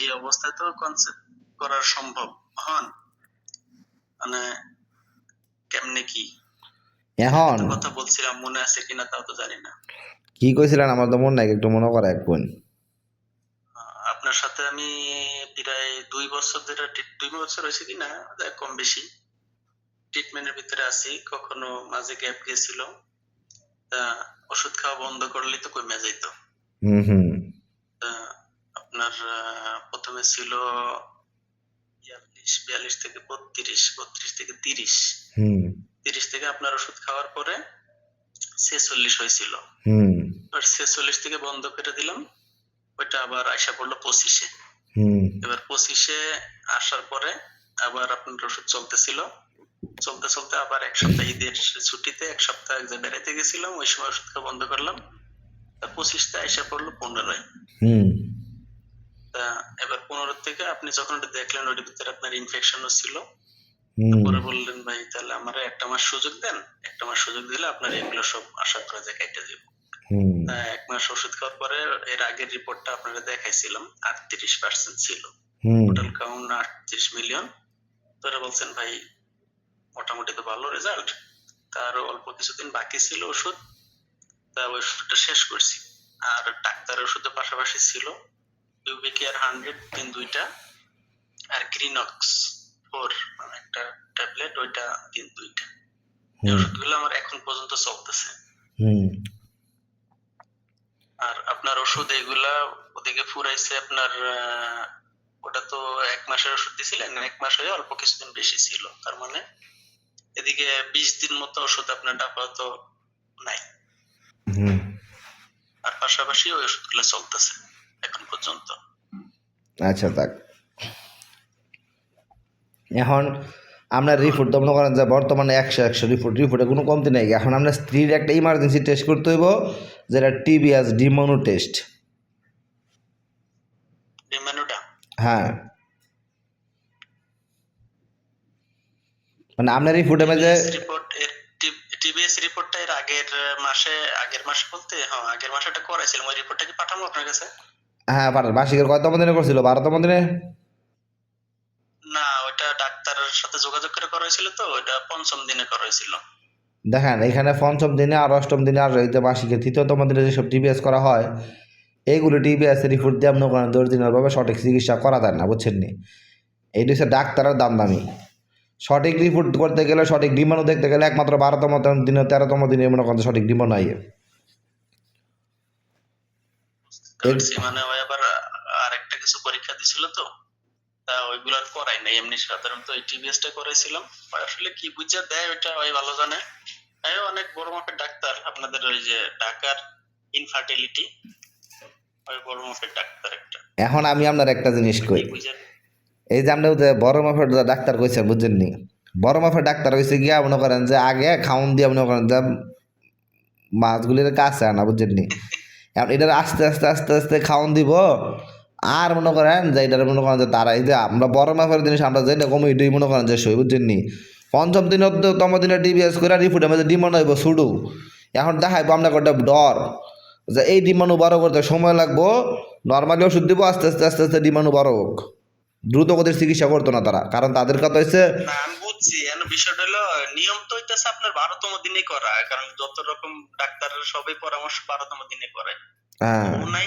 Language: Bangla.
এই অবস্থায় তো কনসেপ্ট করা সম্ভব হন, মানে কেমনে কি এখন কথা বলছিলাম, মনে আছে কিনা তাও তো জানি না। কি কইছিলেন আমার তো মনে নাই, একটু মনে করা এক কোন। আপনার সাথে আমি প্রায় 2 বছর ধরে 2 বছর হয়েছে কিনা কম বেশি ট্রিটমেন্টের ভিতরে আছি। কখনো মাঝে গ্যাপ গেছিল, তা ওষুধ খাওয়া বন্ধ করলে তো কমে যাইত। হুম। আপনার প্রথমে ছিল 42 থেকে 32, 32 থেকে 30, 30 থেকে আপনার ওষুধ খাওয়ার পরে 46 হয়েছিল। 46 থেকে বন্ধ করে দিলাম, ওইটা আবার আইসা পড়লো 25-এ। এবার 25-এ আসার পরে আবার আপনার ওষুধ চলতেছিল, চলতে চলতে আবার এক সপ্তাহ ঈদের ছুটিতে এক সপ্তাহ এক জায়গায় বেড়াইতে গেছিলাম, ওই সময় ওষুধ খাওয়া বন্ধ করলাম। 25-তে আইসা পড়লো 15-এ। তা এবার 15 থেকে আপনি যখন ওটা দেখলেন ওটার ভিতরে আপনার ইনফেকশনও ছিল, তারপরে বললেন ভাই তাহলে আমার একটা মাস সুযোগ দেন, একটা মাস সুযোগ দিলে আপনার এগুলো সব আশা করা যায় কেটে যাবে। এক মাস ওষুধ খাওয়ার পরে এর আগের রিপোর্টটা আপনারা দেখাইছিলাম, 38% ছিল টোটাল কাউন্ট, 38 মিলিয়ন। তোরা বলছেন ভাই মোটামুটি তো ভালো রেজাল্ট, তার অল্প কিছুদিন বাকি ছিল ওষুধ, তা ওই ওষুধটা শেষ করছি। আর ডাক্তারের ওষুধের পাশাপাশি ছিল ইউবিকেয়ার 100 দিন 2টা, আর গ্রিনক্স 4 মানে একটা ট্যাবলেট, ওইটা দিন 2টা। এই ওষুধগুলো আমার এখন পর্যন্ত চলতেছে। আর আপনার ওষুধ এগুলা ওদিকে ফুরাইছে আপনার, ওটা তো 1 মাসের ওষুধ দিছিলেন, 1 মাস হয়ে অল্প কিছুদিন বেশি ছিল, তার মানে এদিকে 20 দিন মতো ওষুধ আপনার আপাতত নাই। আর পাশাপাশি ওই ওষুধগুলো চলতেছে এখন পর্যন্ত। আচ্ছা থাক। এখন আমরা রিপোর্ট তো মনে করেন যে বর্তমানে 100 রিপোর্টে কোনো কমতি নেই। এখন আমরা স্ত্রীর একটা ইমার্জেন্সি টেস্ট করতে হইব, যেটা টিবিএস ডিমোনো টেস্ট। হ্যাঁ, মানে আপনার রিপোর্টে যে টিবিএস রিপোর্টটা এর আগের মাসে বলতে হ্যাঁ আগের মাসেটা করাইছিলাম, ওই রিপোর্টটা কি পাঠাবো আপনার কাছে? হ্যাঁ পাঠান। মাসিকের কয়তম দিনে করছিল? 12তম দিনে? না, ওটা ডাক্তারের সাথে যোগাযোগ করে করাইছিল, তো ওটা 5ম দিনে করাইছিল। দেখেন এখানে 5ম দিনে আর 8ম দিনে আর রইতে মাসিকের 3য়তম দিনে যেসব টিবিএস করা হয়, এইগুলো টিবিএস রিপোর্ট দিয়ে আপনার করেন অরিজিনালভাবে সঠিক চিকিৎসা করা যায় না, বুঝছেন নি? এইটা হচ্ছে ডাক্তারের দামি। সঠিক রিপোর্ট করতে গেলে, সঠিক ডিমান্ড দেখতে গেলে একমাত্র 12তম দিনে 13তম দিনে মনে করেন সঠিক ডিমান্ড আইয়ে। মানে ওই আবার আরেকটা কিছু পরীক্ষা দিছিল, তো তা ওইগুলো করাই নাই, এমনি সাধারণত এই টিবিএসটা করাইছিলাম। আসলে কি বুঝা দেয় ওইটা ওই ভালো জানে। অনেক বড় মাপের ডাক্তার আপনাদের ওই যে ঢাকার ইনফার্টিলিটি, ওই বড় মাপের ডাক্তার একটা। এখন আমি আপনার একটা জিনিস কই, এই যে আপনি বড় মাপের ডাক্তার কইছেন, বুঝছেন নি? বড় মাপের ডাক্তার হয়েছে গিয়া মনে করেন যে আগে খাওন দিয়ে মনে করেন যে মাছগুলির কাছে আনা, বুঝছেন নি? এখন এটার আস্তে আস্তে আস্তে আস্তে খাওন দিব, আর মনে করেন যে এটার মনে করেন যে তারা এই যে আমরা বড় মাপের জিনিস আমরা যেটা কমে এটাই মনে করেন যে সই, বুঝছেন নি? 5ম দিনতম দিনে টিবিএস করে রিপোর্টের মধ্যে ডিমান্ড হইব শুরু। এখন দেখাইবো আপনার একটা ডর যে এই ডিমান্ড বড় করতে সময় লাগবো, নর্মালি ওষুধ দিব, আস্তে আস্তে আস্তে আস্তে ডিমান্ড বড় হোক। দ্রুত গতির চিকিৎসা করতো না তারা, কারণ তাদের কথা হচ্ছে আমি বুঝছি। বিষয়টা হলো নিয়ম তো হইতেছে আপনার 12তম দিনে করা, কারণ যত রকম ডাক্তারের সবাই পরামর্শ 12তম দিনে করে। হ্যাঁ।